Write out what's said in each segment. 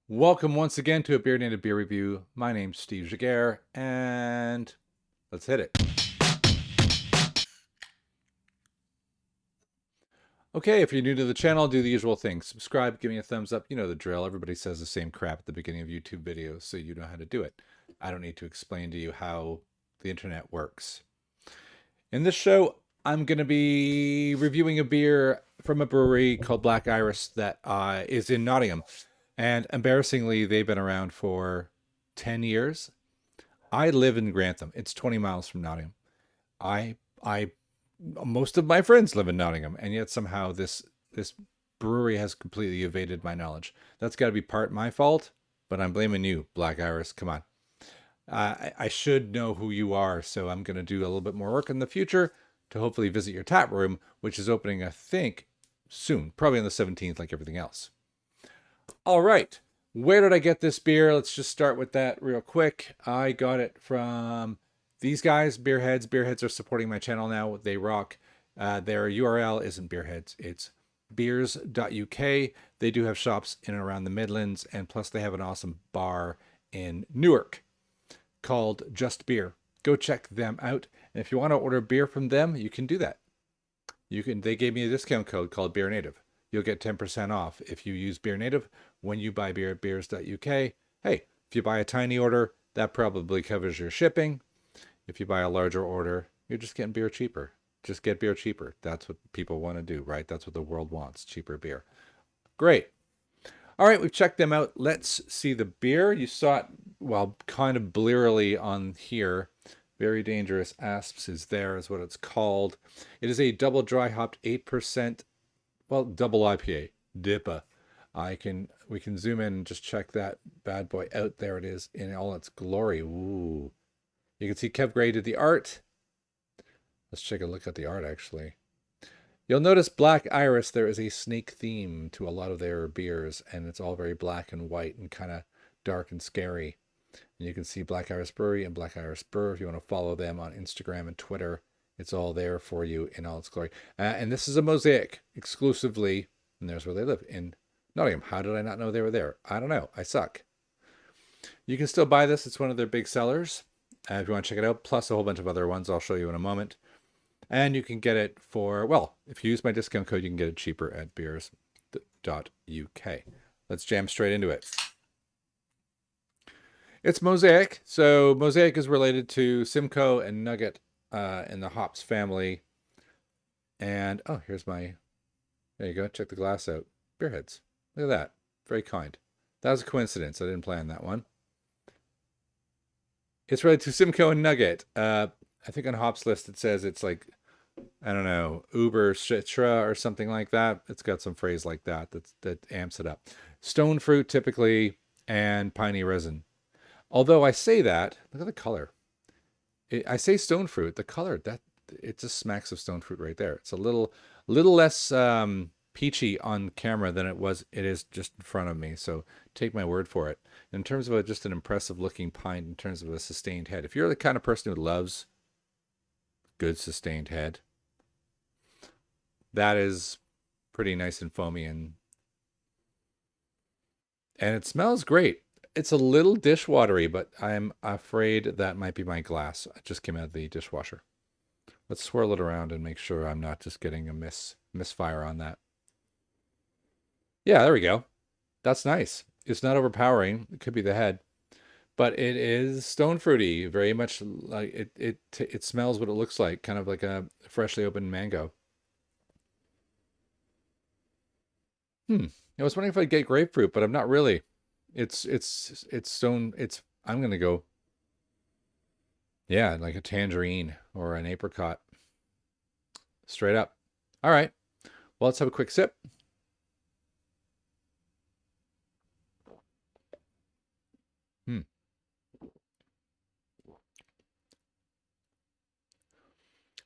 Welcome once again to a BeerNative beer review. My name's Steve Jaguar, and let's hit it. Okay, if you're new to the channel, do the usual things. Subscribe, give me a thumbs up. You know the drill. Everybody says the same crap at the beginning of YouTube videos, so you know how to do it. I don't need to explain to you how the internet works. In this show, I'm going to be reviewing a beer from a brewery called Black Iris that is in Nottingham. And embarrassingly, they've been around for 10 years. I live in Grantham. It's 20 miles from Nottingham. I most of my friends live in Nottingham, and yet somehow this brewery has completely evaded my knowledge. That's got to be part my fault, but I'm blaming you, Black Iris. Come on. I should know who you are, so I'm going to do a little bit more work in the future to hopefully visit your tap room, which is opening, I think, soon, probably on the 17th, like everything else. All right. Where did I get this beer? Let's just start with that real quick. I got it from these guys, Beerheads. Beerheads are supporting my channel now. They rock. Their URL isn't Beerheads. It's beers.uk. They do have shops in and around the Midlands, and plus they have an awesome bar in Newark called Just Beer. Go check them out. And if you want to order beer from them, you can do that. They gave me a discount code called BeerNative. You'll get 10% off if you use BeerNative when you buy beer at beers.uk. Hey, if you buy a tiny order, that probably covers your shipping. If you buy a larger order, you're just getting beer cheaper. Just get beer cheaper. That's what people want to do, right? That's what the world wants, cheaper beer. Great. All right, we've checked them out. Let's see the beer. You saw it, well, kind of blearily on here. Very Dangerous Asps is there, is what it's called. It is a double dry hopped 8%, well, double IPA, DIPA. We can zoom in and just check that bad boy out. There it is in all its glory. Ooh. You can see Kev Gray did the art. Let's take a look at the art, actually. You'll notice Black Iris, there is a snake theme to a lot of their beers, and it's all very black and white and kind of dark and scary. And you can see Black Iris Brewery and Black Iris Brewer if you want to follow them on Instagram and Twitter. It's all there for you in all its glory. And this is a Mosaic exclusively, and there's where they live, in Nottingham. How did I not know they were there? I don't know. I suck. You can still buy this. It's one of their big sellers. If you want to check it out, plus a whole bunch of other ones I'll show you in a moment. And you can get it for, well, if you use my discount code, you can get it cheaper at beers.uk. Let's jam straight into it. It's Mosaic. So Mosaic is related to Simcoe and Nugget in the hops family. And, oh, here's my, there you go. Check the glass out. Beerheads. Look at that. Very kind. That was a coincidence. I didn't plan that one. It's related to Simcoe and Nugget. I think on Hops List it says it's like, I don't know, Uber Citra or something like that. It's got some phrase like that that amps it up. Stone fruit typically, and piney resin. Although I say that, look at the color. I say stone fruit. The color, that it just smacks of stone fruit right there. It's a little less peachy on camera than it is just in front of me. So take my word for it. In terms of just an impressive looking pint, in terms of a sustained head, if you're the kind of person who loves good sustained head, that is pretty nice and foamy, and it smells great. It's a little dishwatery, but I'm afraid that might be my glass. It just came out of the dishwasher. Let's swirl it around and make sure I'm not just getting a misfire on that. Yeah, there we go. That's nice. It's not overpowering. It could be the head, but it is stone fruity. Very much like it smells what it looks like, kind of like a freshly opened mango. I was wondering if I'd get grapefruit, but I'm not really. It's stone. I'm gonna go. Yeah, like a tangerine or an apricot. Straight up. All right. Well, let's have a quick sip.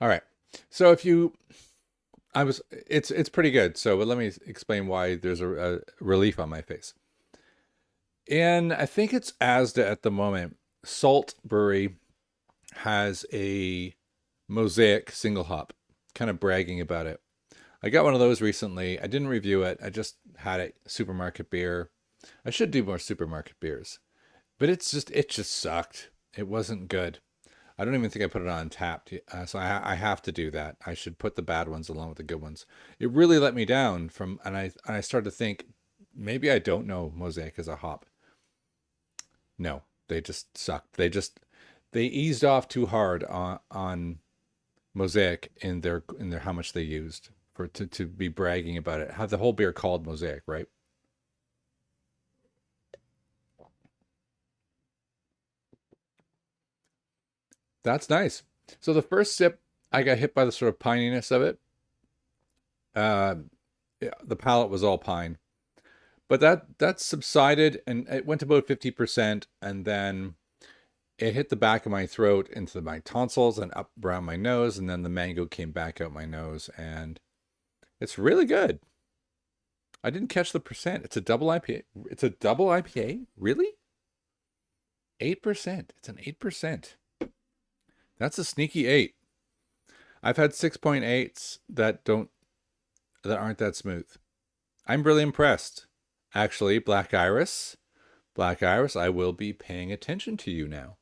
All right. So it's pretty good. So let me explain why there's a relief on my face. And I think it's Asda at the moment. Salt Brewery has a Mosaic single hop, kind of bragging about it. I got one of those recently. I didn't review it. I just had it, supermarket beer. I should do more supermarket beers, but it just sucked. It wasn't good. I don't even think I put it on Untappd, so I have to do that. I should put the bad ones along with the good ones. It really let me down and I started to think maybe I don't know Mosaic as a hop. No, they just sucked. They eased off too hard on Mosaic in their how much they used for to be bragging about it. Have the whole beer called Mosaic, right? That's nice. So the first sip, I got hit by the sort of pininess of it. Uh, yeah, the palate was all pine, but that subsided and it went to about 50%, and then it hit the back of my throat into my tonsils and up around my nose, and then the mango came back out my nose, and it's really good. I didn't catch the percent. It's a double IPA. It's a double IPA? Really? 8%. It's an 8%. That's a sneaky 8. I've had 6.8s that aren't that smooth. I'm really impressed. Actually, Black Iris, I will be paying attention to you now.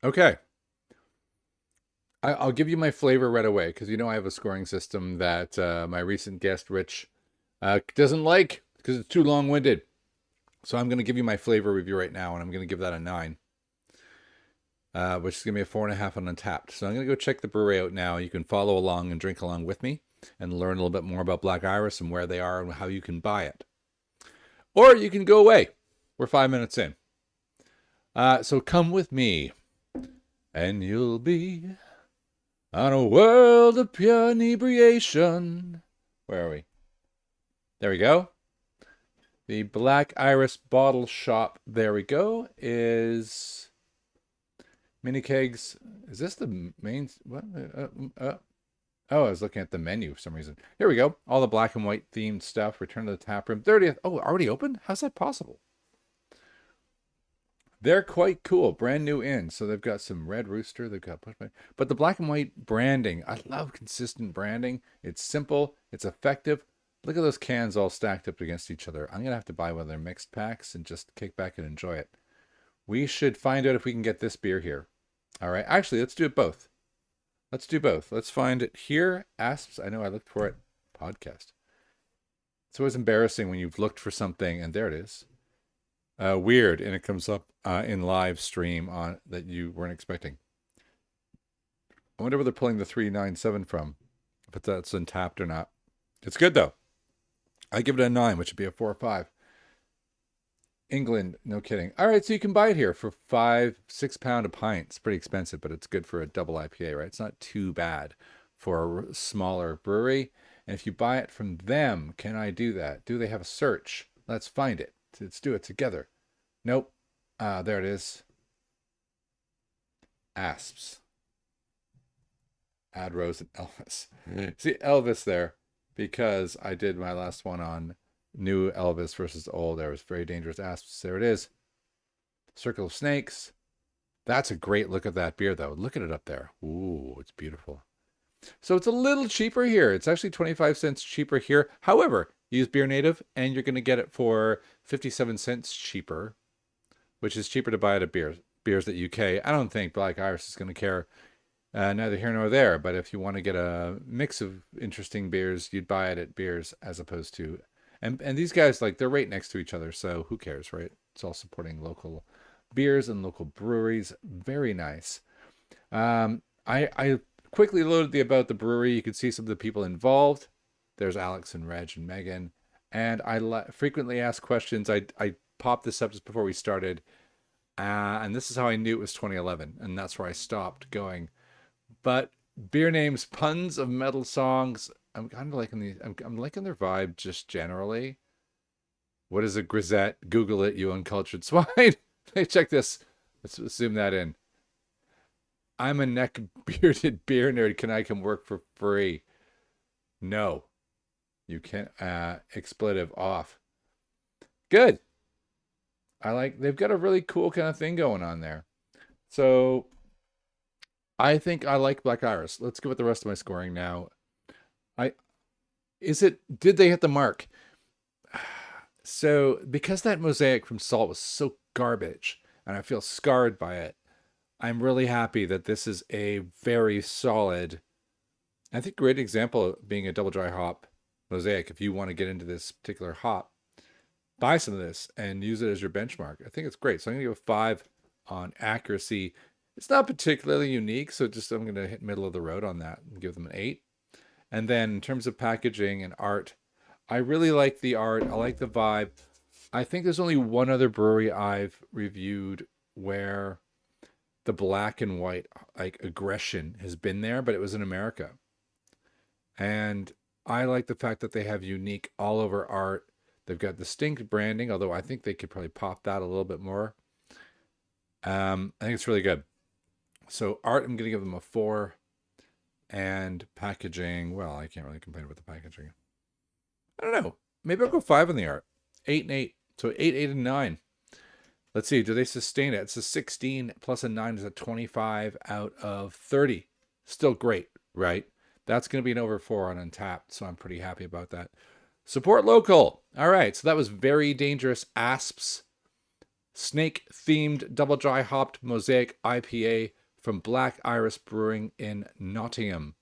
Okay. I'll give you my flavor right away because I have a scoring system that my recent guest, Rich, doesn't like because it's too long-winded. So I'm going to give you my flavor review right now, and I'm going to give that a 9, which is going to be a 4.5 on Untappd. So I'm going to go check the brewery out now. You can follow along and drink along with me and learn a little bit more about Black Iris and where they are and how you can buy it. Or you can go away. We're 5 minutes in. So come with me, and you'll be on a world of pure inebriation. Where are we? There we go. The Black Iris bottle shop, there we go, is mini kegs. Is this the main? What? Oh, I was looking at the menu for some reason. Here we go. All the black and white themed stuff. Return to the tap room. 30th. Oh, already open? How's that possible? They're quite cool. Brand new in. So they've got some Red Rooster. They've got pushback. But the black and white branding. I love consistent branding. It's simple. It's effective. Look at those cans all stacked up against each other. I'm going to have to buy one of their mixed packs and just kick back and enjoy it. We should find out if we can get this beer here. All right. Actually, let's do it both. Let's do both. Let's find it here. Asps. I know I looked for it. Podcast. It's always embarrassing when you've looked for something and there it is. Weird. And it comes up in live stream on that you weren't expecting. I wonder where they're pulling the 397 from. If that's Untappd or not. It's good though. I give it a 9, which would be a 4 or 5. England, no kidding. All right, so you can buy it here for £6 a pint. It's pretty expensive, but it's good for a double IPA, right? It's not too bad for a smaller brewery. And if you buy it from them, can I do that? Do they have a search? Let's find it. Let's do it together. Nope. There it is. Asps. Add Rose and Elvis. See Elvis there. Because I did my last one on new Elvis versus old. There was Very Dangerous Asps. There it is. Circle of Snakes. That's a great look at that beer, though. Look at it up there. Ooh, it's beautiful. So it's a little cheaper here. It's actually 25 cents cheaper here. However, use BeerNative, and you're going to get it for 57 cents cheaper, which is cheaper to buy it at Beers at UK. I don't think Black Iris is going to care. Neither here nor there, but if you want to get a mix of interesting beers, you'd buy it at Beers as opposed to, and these guys, like, they're right next to each other, so who cares, right? It's all supporting local beers and local breweries. Very nice. I quickly loaded about the brewery. You can see some of the people involved. There's Alex and Reg and Megan, and I frequently ask questions. I popped this up just before we started, and this is how I knew it was 2011, and that's where I stopped going. But beer names, puns of metal songs. I'm kind of liking these. I'm liking their vibe just generally. What is a grisette? Google it, you uncultured swine. Hey, check this. Let's zoom that in. I'm a neck-bearded beer nerd. Can I come work for free? No. You can't. Expletive off. Good. They've got a really cool kind of thing going on there. So I think I like Black Iris. Let's go with the rest of my scoring now. Did they hit the mark? So, because that Mosaic from Salt was so garbage and I feel scarred by it, I'm really happy that this is a very solid, I think, great example of being a double dry hop Mosaic. If you want to get into this particular hop, buy some of this and use it as your benchmark. I think it's great. So I'm going to give a 5 on accuracy. It's not particularly unique, so I'm going to hit middle of the road on that and give them an 8. And then in terms of packaging and art, I really like the art. I like the vibe. I think there's only one other brewery I've reviewed where the black and white like aggression has been there, but it was in America. And I like the fact that they have unique all over art. They've got distinct branding, although I think they could probably pop that a little bit more. I think it's really good. So art, I'm going to give them a 4. And packaging, well, I can't really complain about the packaging. I don't know. Maybe I'll go 5 on the art. 8 and 8. So 8, 8, and 9. Let's see. Do they sustain it? It's a 16 plus a 9 is a 25 out of 30. Still great, right? That's going to be an over 4 on Untappd, so I'm pretty happy about that. Support local. All right, so that was Very Dangerous Asps snake-themed double dry hopped Mosaic IPA from Black Iris Brewing in Nottingham.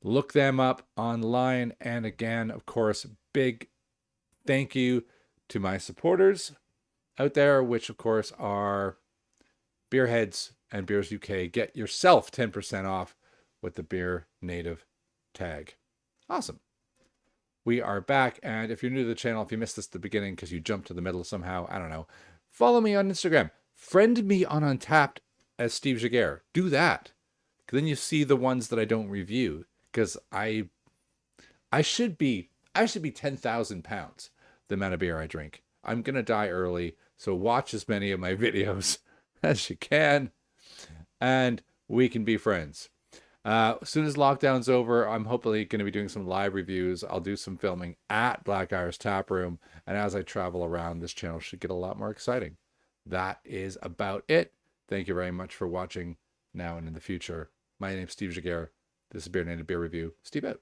Look them up online. And again, of course, big thank you to my supporters out there, which of course are Beerheads and Beers UK. Get yourself 10% off with the BeerNative tag. Awesome. We are back. And if you're new to the channel, if you missed this at the beginning because you jumped to the middle somehow, I don't know, follow me on Instagram. Friend me on Untappd as Steve Jaguar. Do that. Then you see the ones that I don't review. Because I should be 10,000 pounds the amount of beer I drink. I'm gonna die early, so watch as many of my videos as you can, and we can be friends. As soon as lockdown's over, I'm hopefully going to be doing some live reviews. I'll do some filming at Black Iris Tap Room, and as I travel around, this channel should get a lot more exciting. That is about it. Thank you very much for watching now and in the future. My name's Steve Jaguar. This is BeerNative Beer Review. Steve out.